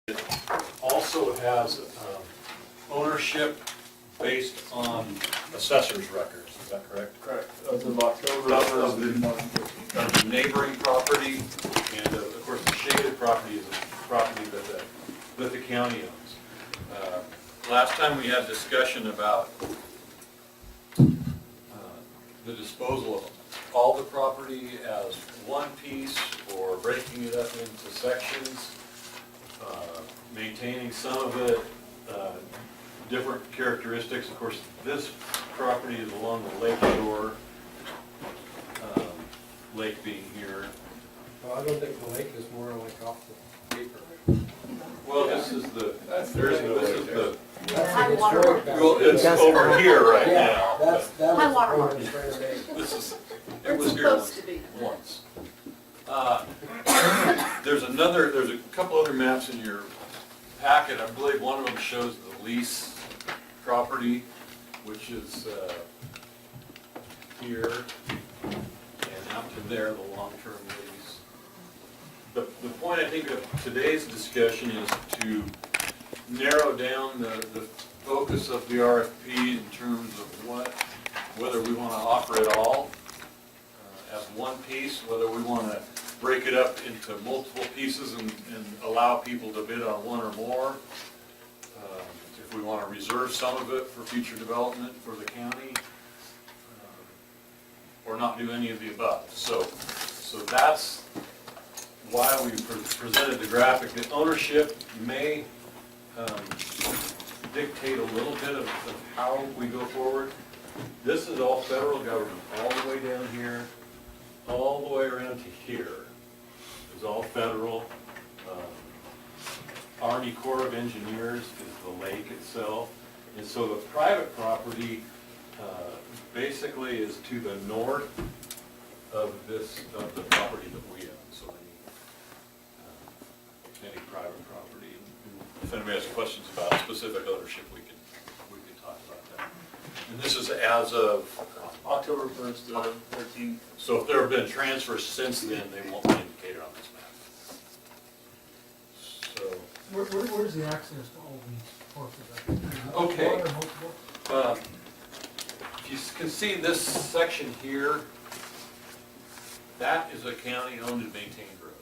It also has ownership based on assessor's records, is that correct? Correct. As of October Of the neighboring property, and of course the shaded property is a property that the county owns. Last time we had discussion about the disposal of all the property as one piece or breaking it up into sections. Maintaining some of it, different characteristics. Of course, this property is along the lake shore, lake being here. Well, I don't think the lake is more like off the paper. Well, this is the, there's, this is the, High water. well, it's over here right now. That was High the water point mark. I'm trying to make. This is, it It's was here supposed to be. once. There's a couple other maps in your packet. I believe one of them shows the lease property, which is here and out to there, the long-term lease. The point I think of today's discussion is to narrow down the focus of the RFP in terms of whether we want to offer it all as one piece, whether we want to break it up into multiple pieces and allow people to bid on one or more. If we want to reserve some of it for future development for the county, or not do any of the above. So that's why we presented the graphic. The ownership may dictate a little bit of how we go forward. This is all federal government, all the way down here, all the way around to here is all federal. Army Corps of Engineers is the lake itself. And so the private property basically is to the north of the property that we own. So any private property. If anybody has questions about specific ownership, we can talk about that. And this is as of October 1st, 13. So if there have been transfers since then, they won't be indicated on this map. So, Where's the access to all these parcels? Okay. Water, multiple? if you can see this section here, that is a county-owned and maintained road.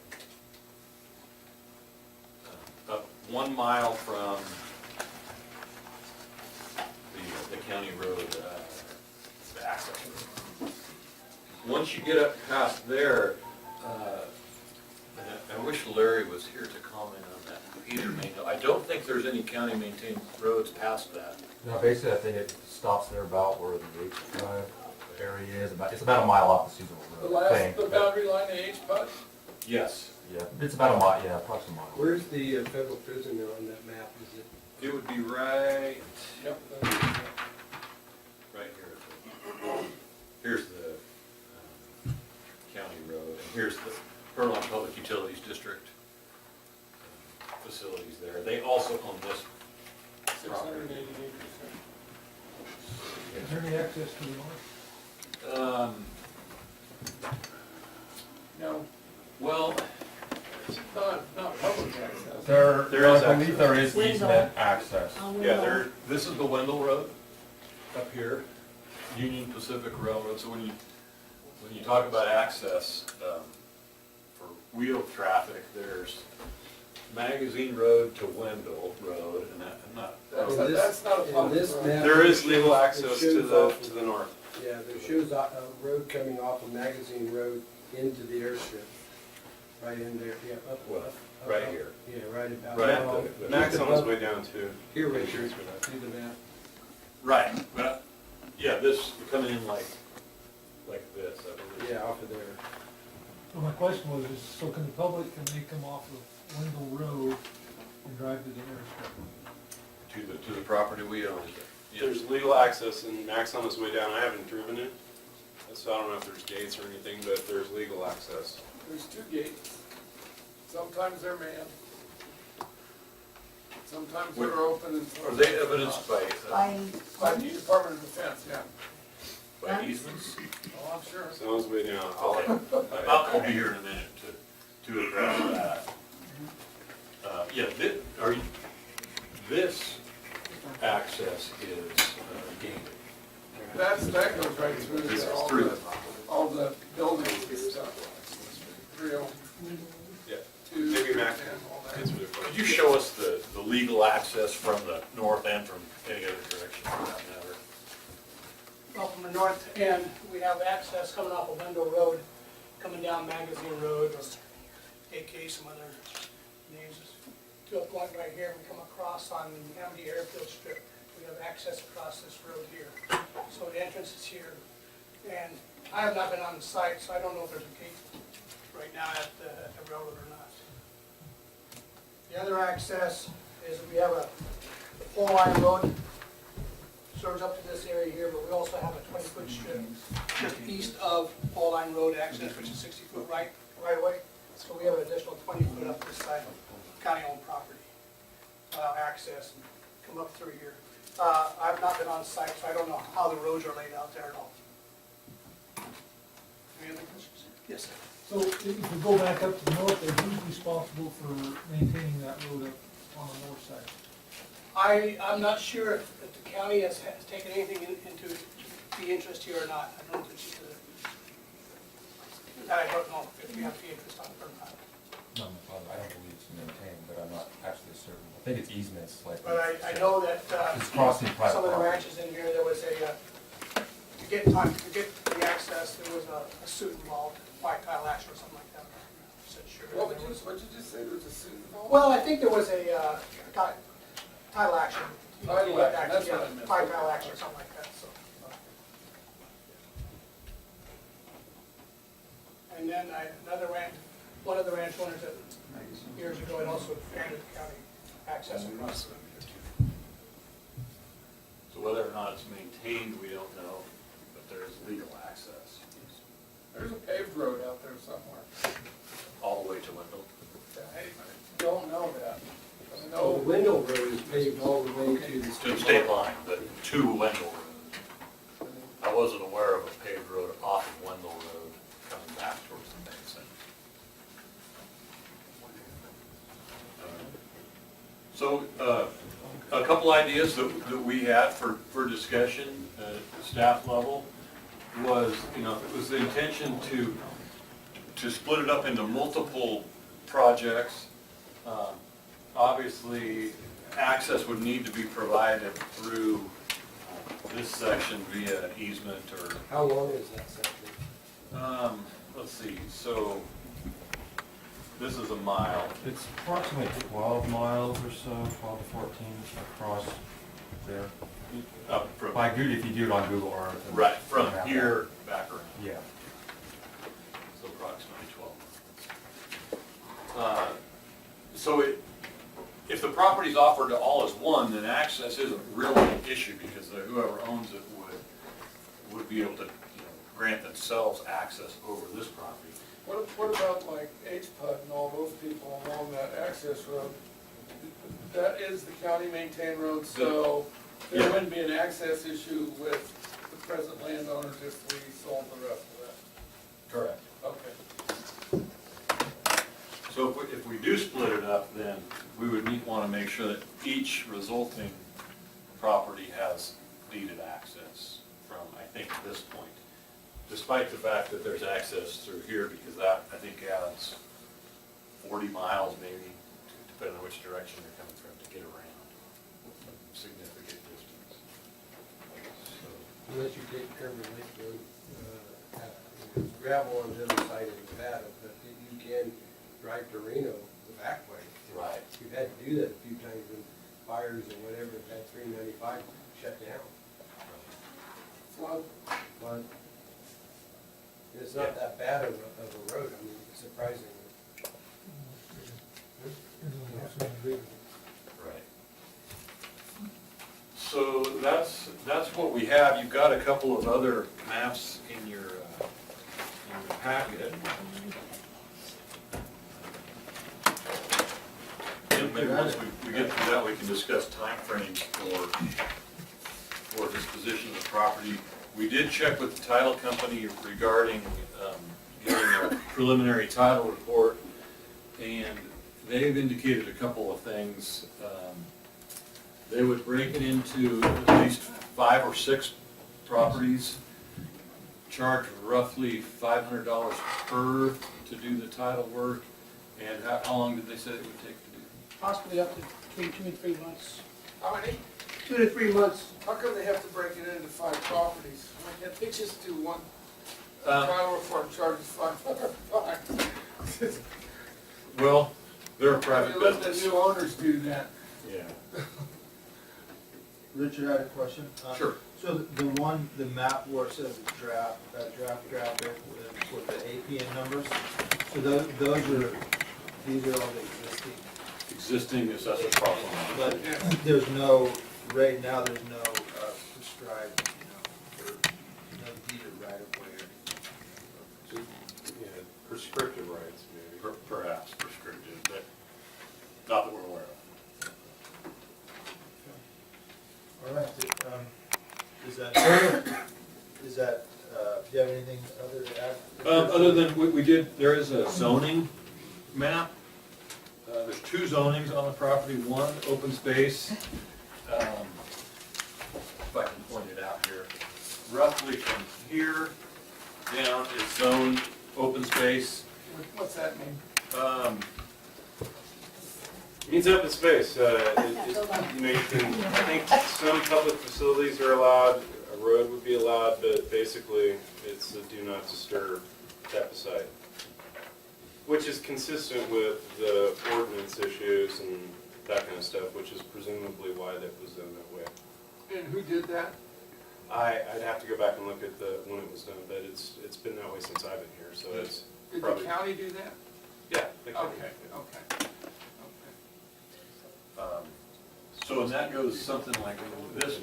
About 1 mile from the county road, the access road. Once you get up past there, and I wish Larry was here to comment on that. Either may know. I don't think there's any county-maintained roads past that. No, basically, I think it stops there about where the H Drive area is. It's about a mile off the seasonal The road. last, the boundary line of H-Put? Yes, Yeah, it's about a mile, yeah, approximately a mile. Where's the federal prison on that map? Is it? it would be right Yep. here. Here's the county road, and here's the Berlin Public Utilities District facilities there. They also own this property. 680 acres. Is there any access to the north? No, Well, it's not public access. There is I believe there is Windle. easement access. yeah, this is the Wendell Road up here, Union Pacific Railroad. So when you talk about access for wheel traffic, there's Magazine Road to Wendell Road, and That's not a In public this road. map. there is it legal shows- access it to shows the north. Yeah, there shows a road coming off of Magazine Road into the airstrip. Right in there, yeah, up. Right here. Yeah, right about. Right now. at the- Max on his way down too. Here, Richard, see the map? Right, but, yeah, this coming in like this, I believe. Yeah, off of there. Well, my question was, so can the public, can they come off of Wendell Road and drive to the airstrip? To the property we own. Yes. There's legal access and Max on his way down. I haven't driven it, so I don't know if there's gates or anything, but there's legal access. There's 2 gates. Sometimes they're manned. Sometimes they're open and Are sometimes they they're evidenced not. By the Department of Defense, yeah. by easements? Oh, I'm sure. So on his way down, I'll be here in a minute to address that. Yeah, Are you, this access is gated? That goes right through This there, is all through the, the property. all the buildings and stuff. 302 Yeah. Maybe Mac and all that. answer the Could question. you show us the legal access from the north and from any other direction for that matter? Well, from the north end, we have access coming off of Wendell Road, coming down Magazine Road, or AK, some other names, to a point right here, we come across on the Amity Airfield Strip. We have access across this road here. So the entrance is here. And I have not been on the site, so I don't know if there's a gate right now at the railroad or not. The other access is we have the pole line road serves up to this area here, but we also have a 20-foot strip just east of Pole Line Road access, which is 60-foot right away. So we have an additional 20-foot up this side, county-owned property access, and come up through here. I've not been on site, so I don't know how the roads are laid out there at all. Any other questions? Yes, sir. So if we go back up to the north, then who's responsible for maintaining that road up on the north side? I'm not sure if the county has taken anything into the interest here or not. I don't think she did. That I don't know if we have the interest on it or not. No, I don't believe it's maintained, but I'm not actually certain. I think it's easements, like. But I know that It's crossing private some of the property. ranches in here, there was to get the access, there was a suit involved, white tile action or something like that. I'm not sure. What did you say, there was a suit involved? Well, I think there was a title action. Title action, that's what I meant. White tile action or something like that, so. And then one of the ranch owners that years ago had also granted the county access across the. So whether or not it's maintained, we don't know, but there is legal access There's a paved road out there somewhere. all the way to Wendell. I don't know that. I So the know, Wendell Road is paved all the way to the To the state line, but to Wendell Road. I wasn't aware of a paved road off of Wendell Road coming back towards the basin. So, a couple ideas that we had for discussion at staff level was, it was the intention to split it up into multiple projects. Obviously, access would need to be provided through this section via an easement or, How long is that section? let's see, so this is a mile. It's approximately 12 miles or so, 12 to 14 across there. Up from, By Google, if you do it on Google Earth. and- right, from map here back around, that. Yeah. so approximately 12. So if the property's offered to all as one, then access isn't really an issue because whoever owns it would be able to, grant themselves access over this property. what about like HPUD and all those people along that access road? That is the county maintained road, so there Yeah. wouldn't be an access issue with the present landowners if we sold the rest of that. Correct. Okay. So if we do split it up, then we would want to make sure that each resulting property has deeded access from, I think, this point. Despite the fact that there's access through here, because that, I think, adds 40 miles maybe, depending on which direction you're coming from, to get around. Significant distance. So, Unless you take Kermit Lake Road, there's gravel on the other side of Nevada, but you can drive to Reno the back way. Right. We've had to do that a few times when fires and whatever, that 395 shut down. Flood. But it's not that bad of a road, I mean, surprisingly. Right. So that's what we have. You've got a couple of other maps in your packet. And maybe once we get through that, we can discuss timeframes for disposition of the property. We did check with the title company regarding getting a preliminary title report, and they've indicated a couple of things. They would break it into at least 5 or 6 properties, charge roughly $500 per to do the title work, and how long did they say it would take to do? Possibly up to between 2 and 3 months. How many? 2 to 3 months. How come they have to break it into 5 properties? Why can't they just do one Uh, title report and charges $500? Well, they're a private You let the business. new owners do that. Yeah. Richard, I had a question. Sure. So the map where it says draft graphic with the APN numbers, so these are all the Existing assessor problem. but there's no, right now, there's no prescribed, or no deeded right of way or anything. Yeah, prescriptive rights, maybe. Perhaps prescriptive, but not that we're aware of. All right, do you have anything other to add? Other than, we did, there is a zoning map. There's 2 zonings on the property, one open space. If I can point it out here, roughly from here down is zoned open space. What's that mean? Means open space, you know, you can, I think some public facilities are allowed, a road would be allowed, but basically, it's a do not disturb type of site. Which is consistent with the ordinance issues and that kind of stuff, which is presumably why that was done that way. And who did that? I'd have to go back and look at when it was done, but it's been that way since I've been here, so it's Did the probably, county do that? yeah. they could. Okay. So and that goes something like this,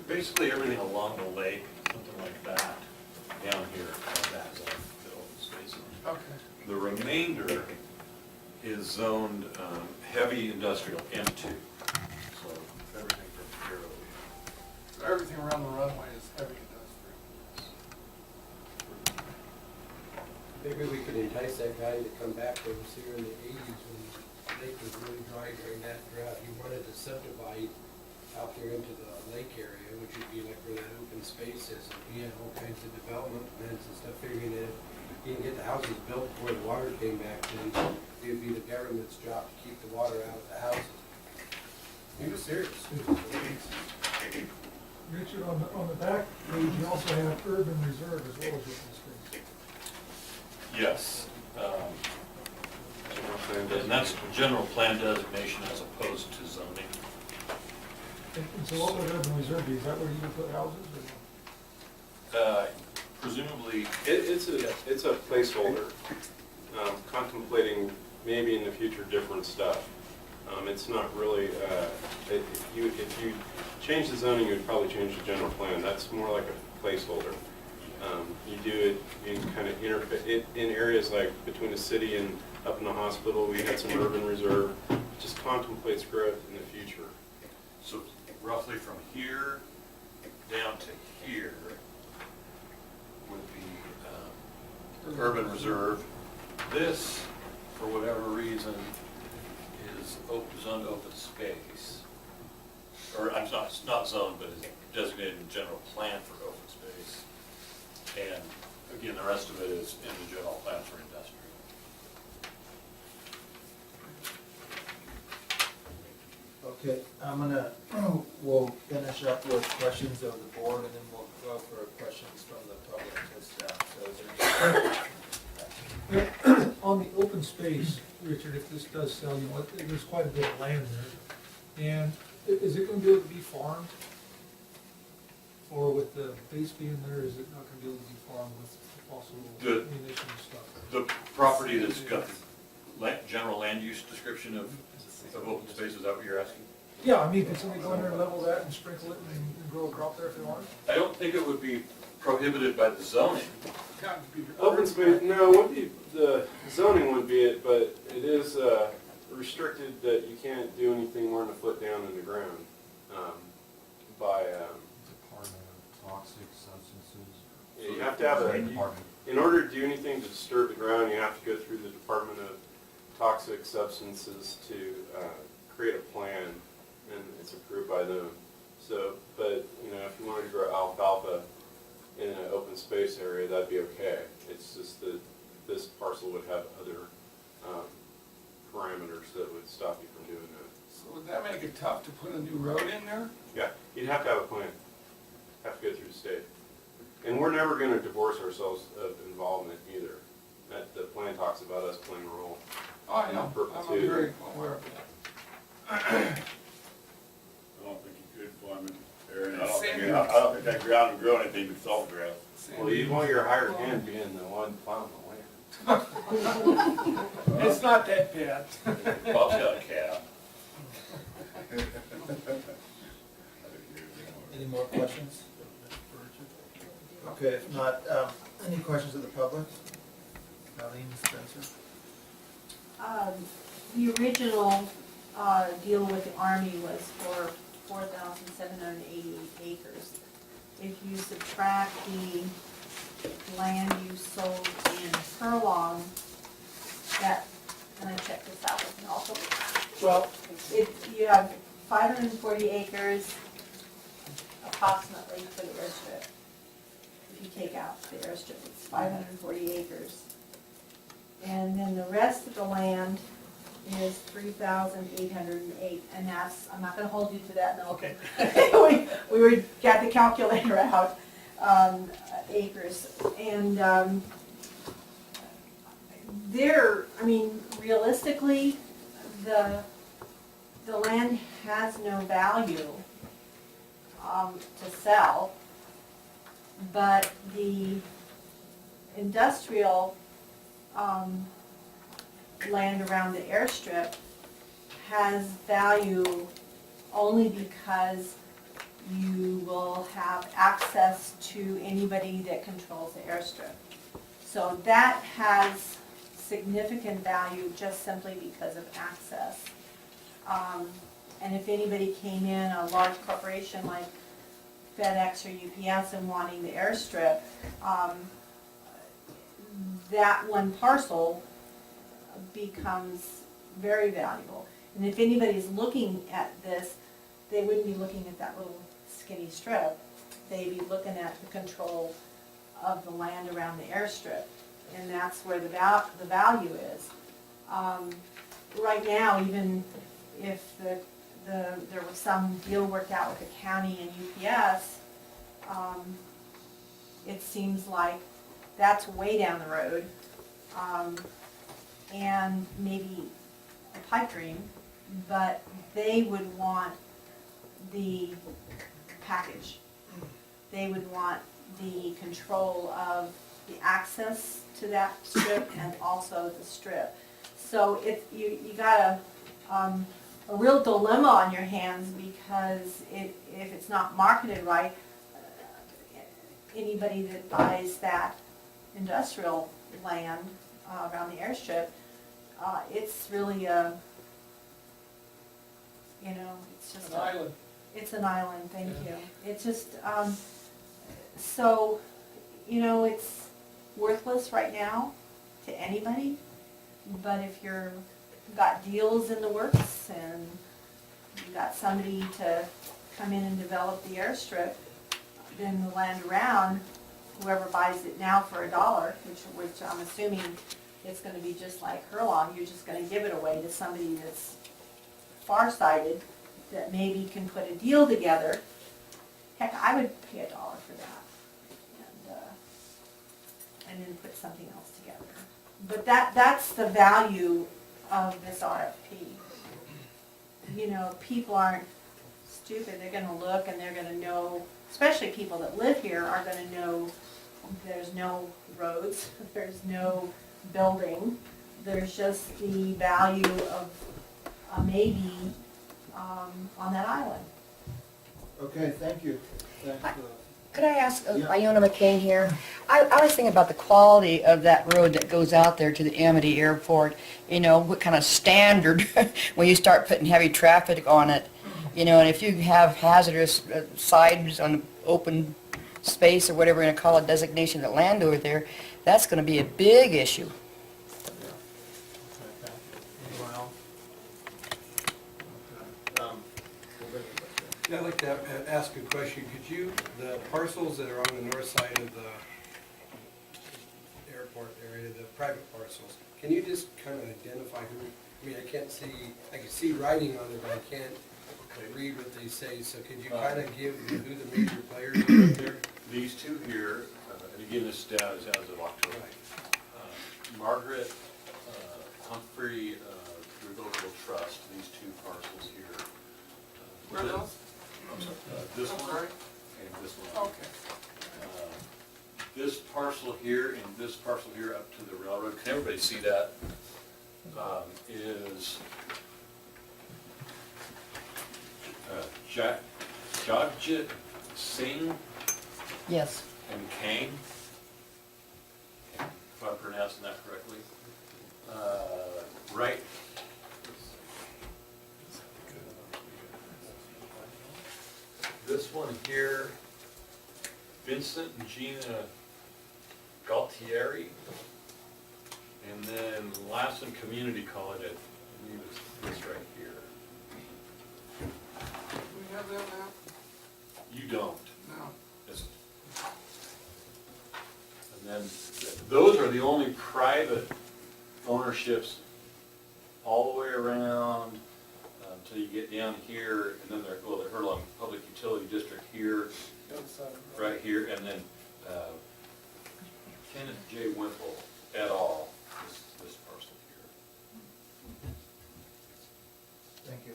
basically everything along the lake, something like that, down here, like that, the open space. Okay. The remainder is zoned heavy industrial M2. So everything from here over So everything around the runway is heavy industrial. Maybe we could entice that guy to come back that was here in the 80s when the lake was really dry during that drought. He wanted to subdivide out there into the lake area, which would be like where that open space is. And he had all kinds of development plans and stuff, figuring that if he didn't get the houses built before the water came back, then it would be the government's job to keep the water out of the houses. He was serious. Richard, on the back page, you also have urban reserve as well as open space. Yes. General plan And that's general plan designation as opposed to zoning. And so what would urban reserve be? Is that where you would put houses or? Presumably, It's a placeholder, contemplating maybe in the future different stuff. It's not really, if you change the zoning, you would probably change the general plan. That's more like a placeholder. You do it in kind of in areas like between the city and up in the hospital, we had some urban reserve. It just contemplates growth in the future. so roughly from here down to here would be urban reserve. This, for whatever reason, is zoned open space. Or, I'm sorry, it's not zoned, but it's designated in general plan for open space. And again, the rest of it is in the general plan for industrial. Okay, we'll finish up with questions of the board, and then we'll go for questions from the public to staff. So is there On the open space, Richard, if this does sell, you know, there's quite a bit of land there. And is it gonna be able to be farmed? Or with the base being there, is it not gonna be able to be farmed with possible The- munitions and stuff? The property that's got the general land use description of open space, is that what you're asking? Yeah, I mean, can somebody go in there and level that and sprinkle it and grow a crop there if they want? I don't think it would be prohibited by the zoning. Open space, no, would be, the zoning would be it, but it is restricted that you can't do anything more than a foot down in the ground by, Department of Toxic Substances. you have to have Department. in order to do anything to disturb the ground, you have to go through the Department of toxic substances to create a plan, and it's approved by them. So, but, you know, if you wanted to grow alfalfa in an open space area, that'd be okay. It's just that this parcel would have other parameters that would stop you from doing that. So would that make it tough to put a new road in there? Yeah, you'd have to have a plan, have to go through the state. And we're never gonna divorce ourselves of involvement either. The plan talks about us playing a role. Oh, I know, I'm Perpetuity. very aware of that. I don't think you could farm it, Aaron. Sand I don't think that ground would grow anything but salt grass. Well, you want your hired hand being the one plowing the land. It's not that bad. Bob's got a cow. Any more questions? Okay, if not, any questions of the public? Colleen, Spencer? The original deal with the Army was for 4,788 acres. If you subtract the land you sold in Furlong, that, and I checked this out with me also, Well, you have 540 acres approximately for the airstrip. If you take out the airstrip, it's 540 acres. And then the rest of the land is 3,808, and that's, I'm not gonna hold you to that, no. okay. We got the calculator out, acres, and, I mean, realistically, the land has no value, to sell, but the industrial, land around the airstrip has value only because you will have access to anybody that controls the airstrip. So that has significant value just simply because of access. And if anybody came in, a large corporation like FedEx or UPS and wanting the airstrip, that one parcel becomes very valuable. And if anybody's looking at this, they wouldn't be looking at that little skinny strip. They'd be looking at the control of the land around the airstrip, and that's where the value is. Right now, even if there was some deal worked out with the county and UPS, it seems like that's way down the road, and maybe a pipe dream, but they would want the package. They would want the control of the access to that strip and also the strip. So you got a real dilemma on your hands, because if it's not marketed right, anybody that buys that industrial land around the airstrip, it's really it's just An island. It's an island, thank you. It's just, so, it's worthless right now to anybody, but if you've got deals in the works and you got somebody to come in and develop the airstrip, then the land around, whoever buys it now for $1, which I'm assuming it's gonna be just like Furlong, you're just gonna give it away to somebody that's farsighted, that maybe can put a deal together. Heck, I would pay $1 for that, and then put something else together. But that's the value of this RFP. People aren't stupid. They're gonna look and they're gonna know, especially people that live here are gonna know there's no roads, there's no building, there's just the value of a maybe on that island. Okay, thank you. Thanks for Could I ask, Yeah. Iona McCain here? I was thinking about the quality of that road that goes out there to the Amity Airport. What kind of standard when you start putting heavy traffic on it. And if you have hazardous sides on open space or whatever we're going to call it, designation of land over there, that's going to be a big issue. Yeah, I'd like to ask a question. Could you, the parcels that are on the north side of the airport area, the private parcels, can you just kind of identify who, I mean, I can't see, I can see writing on it, but I can't read what they say, so could you kind of give who the major players are up there? These two here, and again, this data is as of October. Margaret Humphrey Revocable Trust, these two parcels here. Where are those? I'm sorry, this I'm one sorry? and this one. Okay. This parcel here and this parcel here up to the railroad, can everybody see that? Is Jagjit Singh Yes. and Kang, if I'm pronouncing that correctly. Right. This one here, Vincent and Gina Galtieri. And then Lassen Community College, I believe it's this right here. Do we have that map? You don't. No. It's- And then, those are the only private ownerships all the way around until you get down here, and then they're, well, they're Hurlong Public Utility District here, The other side of the road. right here, and then Kenneth J. Wimple et al., this parcel here. Thank you.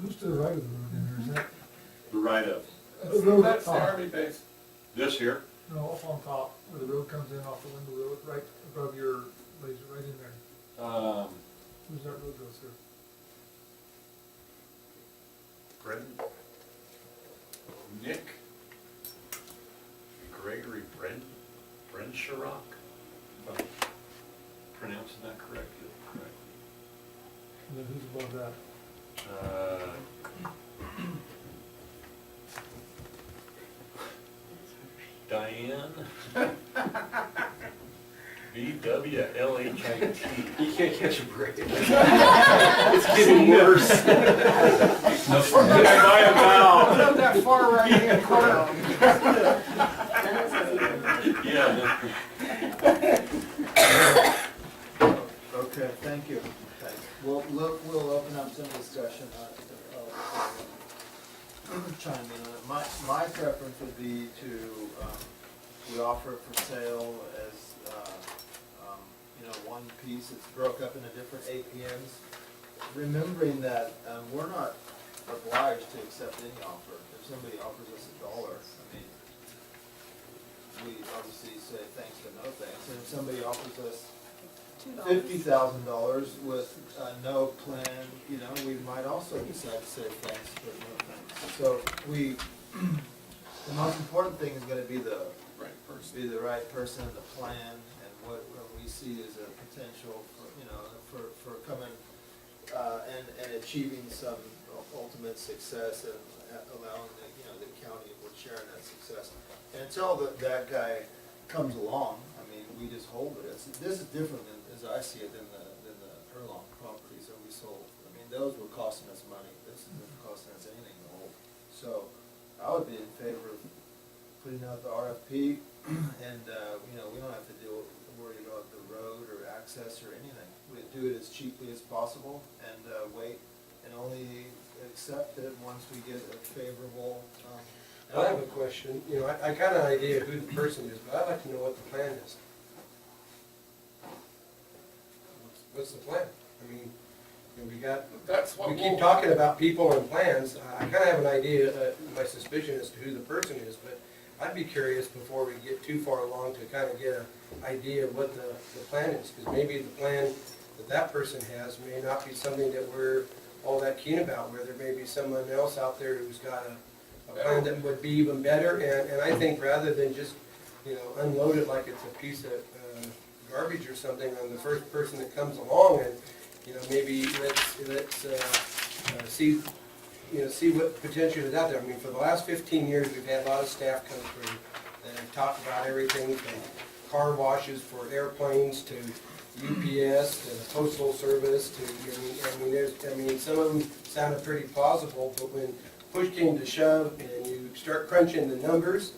Who's to the right of the road in there, is that? The right of That's the Army base. this here, No, up on top, where the road comes in off the window road, right above your laser, right in there. Who's that road goes through? Nick Gregory Brensharock, if I'm pronouncing that correctly. And then who's above that? Diane BWLHIT. You can't catch a break. It's getting worse. By a mile. Up that far right hand corner. Yeah. Okay, thank you. Thanks. We'll open up some discussion. I'll chime in on it. My preference would be to, we offer it for sale as, one piece. It's broke up into different APMs. Remembering that we're not obliged to accept any offer. If somebody offers us $1, I mean, we obviously say thanks but no thanks. And if somebody offers us $50,000 with no plan, we might also decide to say thanks but no thanks. So the most important thing is going to be the right person, the plan, and what we see as a potential for coming and achieving some ultimate success and allowing the county will share in that success. And until that guy comes along, I mean, we just hold it. This is different than, as I see it, than the Hurlong properties that we sold. I mean, those were costing us money. This isn't costing us anything to hold. So I would be in favor of putting out the RFP, and we don't have to worry about the road or access or anything. We do it as cheaply as possible and wait and only accept it once we get a favorable. I have a question. I got an idea who the person is, but I'd like to know what the plan is. What's the plan? I mean, we keep talking about people and plans. I kind of have an idea, my suspicion as to who the person is, but I'd be curious before we get too far along to kind of get an idea of what the plan is, because maybe the plan that person has may not be something that we're all that keen about, where there may be someone else out there who's got a plan that would be even better, and I think rather than just, unload it like it's a piece of garbage or something on the first person that comes along, and, maybe let's see what potential is out there. I mean, for the last 15 years, we've had a lot of staff come through that have talked about everything from car washes for airplanes to, UPS and the Postal Service to, I mean, some of them sounded pretty plausible, but when push came to shove and you start crunching the numbers,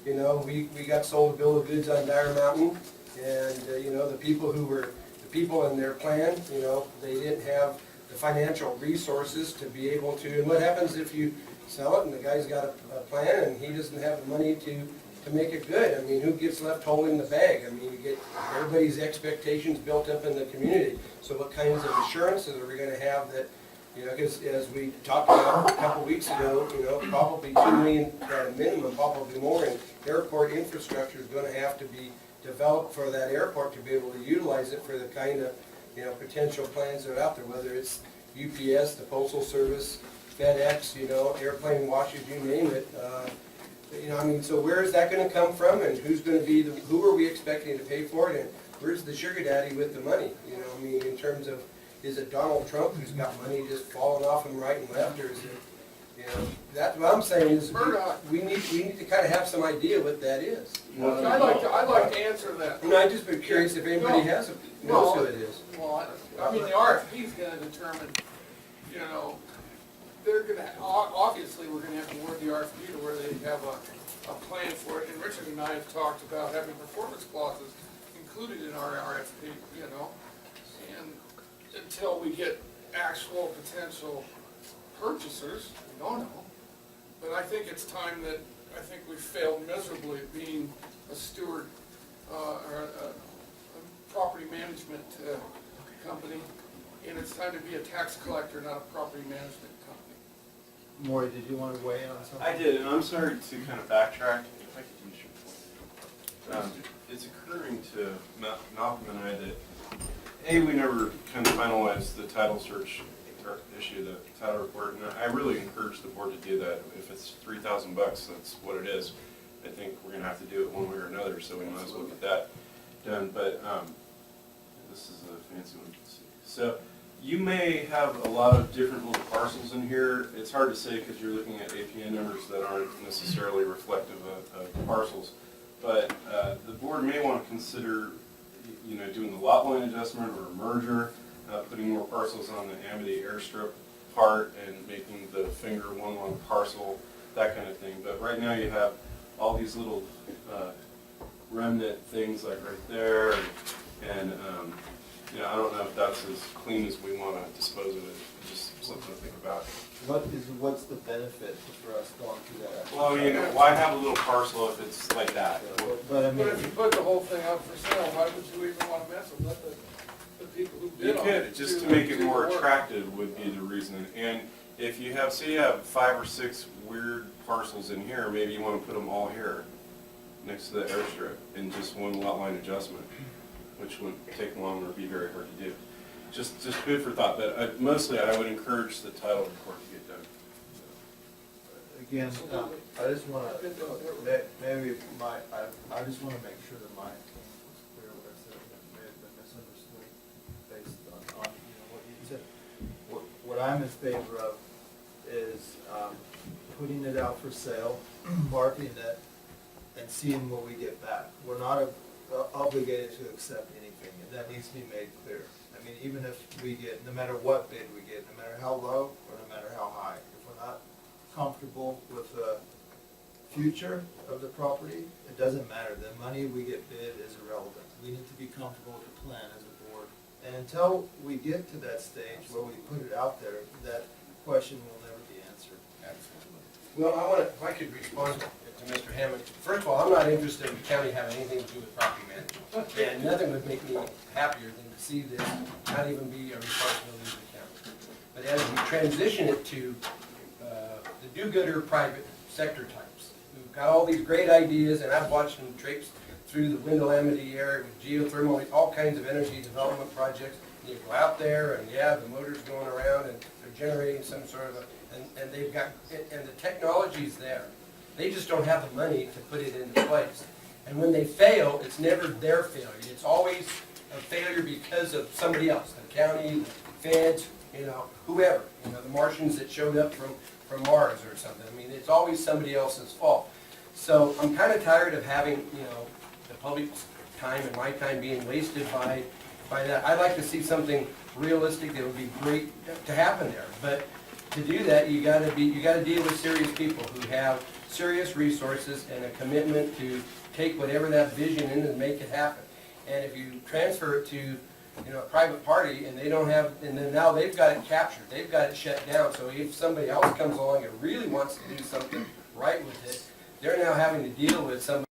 you know, we got sold a bill of goods on Dyer Mountain, and, you know, the people in their plan, you know, they didn't have the financial resources to be able to, and what happens if you sell it and the guy's got a plan and he doesn't have the money to make it good? I mean, who gets left holding the bag? I mean, you get everybody's expectations built up in the community. So what kinds of assurances are we gonna have that, you know, because as we talked about a couple weeks ago, you know, probably $2 million at a minimum, probably more, and airport infrastructure is gonna have to be developed for that airport to be able to utilize it for the kind of, you know, potential plans that are out there, whether it's UPS, the Postal Service, FedEx, you know, airplane washes, you name it. You know, I mean, so where is that gonna come from, and who's gonna be who are we expecting to pay for it, and where's the sugar daddy with the money? You know, I mean, in terms of, is it Donald Trump who's got money just falling off him right and left, or is it, you know, that's what I'm saying is we need to kind of have some idea what that is. I'd like to answer that. And I'd just be curious if anybody knows who it is. Well, I mean, the RFP's gonna determine, you know, they're gonna, obviously, we're gonna have to word the RFP to where they have a plan for it. And Richard and I have talked about having performance clauses included in our RFP, you know. And until we get actual potential purchasers, we don't know. But I think it's time that, I think we've failed miserably at being a steward, or a property management company. And it's time to be a tax collector, not a property management company. Maury, did you want to weigh in on something? I did, and I'm sorry to kind of backtrack. If I could use your point. It's occurring to Malcolm and I that, we never kind of finalized the title search or issue, the title report, and I really encourage the board to do that. If it's $3,000, that's what it is. I think we're going to have to do it one way or another, so we might as well get that done. But this is a fancy one. So you may have a lot of different little parcels in here. It's hard to say because you're looking at APN numbers that aren't necessarily reflective of parcels. But the board may want to consider, you know, doing the lot line adjustment or a merger, putting more parcels on the Amity airstrip part and making the finger one long parcel, that kind of thing. But right now you have all these little remnant things like right there, and you know, I don't know if that's as clean as we want to dispose of it. It's just something to think about. What's the benefit for us going through that? Well, you know, why have a little parcel if it's like that? But I mean, But if you put the whole thing up for sale, why would you even want to mess with it? Let the people who You bid on it could, just to do make it the more work. attractive would be the reason. And if you have, say you have 5 or 6 weird parcels in here, maybe you want to put them all here, next to the airstrip, in just one lot line adjustment, which would take long or be very hard to do. Just food for thought, but mostly I would encourage the title report to get done. again, I just want to, maybe I just want to make sure that my opinion was clear what I said, that may have been misunderstood based on, you know, what you said. What I'm in favor of is putting it out for sale, marketing it, and seeing what we get back. We're not obligated to accept anything, and that needs to be made clear. I mean, even if we get, no matter what bid we get, no matter how low or no matter how high, if we're not comfortable with the future of the property, it doesn't matter. The money we get bid is irrelevant. We need to be comfortable with the plan as a board. And until we get to that stage where we put it out there, that question will never be answered. Well, if I could respond to Mr. Hammond. First of all, I'm not interested in the county having anything to do with property management. And nothing would make me happier than to see this not even be a responsibility of the county. But as we transition it to the do-gooder private sector types, who've got all these great ideas, and I've watched them traipse through the Windell-Amity area with geothermal, all kinds of energy development projects. And you go out there, and yeah, the motor's going around, and they're generating some sort of and they've got, and the technology's there. They just don't have the money to put it into place. And when they fail, it's never their failure. It's always a failure because of somebody else, the county, the feds, you know, whoever, you know, the Martians that showed up from Mars or something. I mean, it's always somebody else's fault. So I'm kind of tired of having, you know, the public's time and my time being wasted by by that. I'd like to see something realistic that would be great to happen there. But to do that, you gotta deal with serious people who have serious resources and a commitment to take whatever that vision is and make it happen. And if you transfer it to, a private party and they don't have, and then now they've got it captured, they've got it shut down. So if somebody else comes along and really wants to do something right with it, they're now having to deal with somebody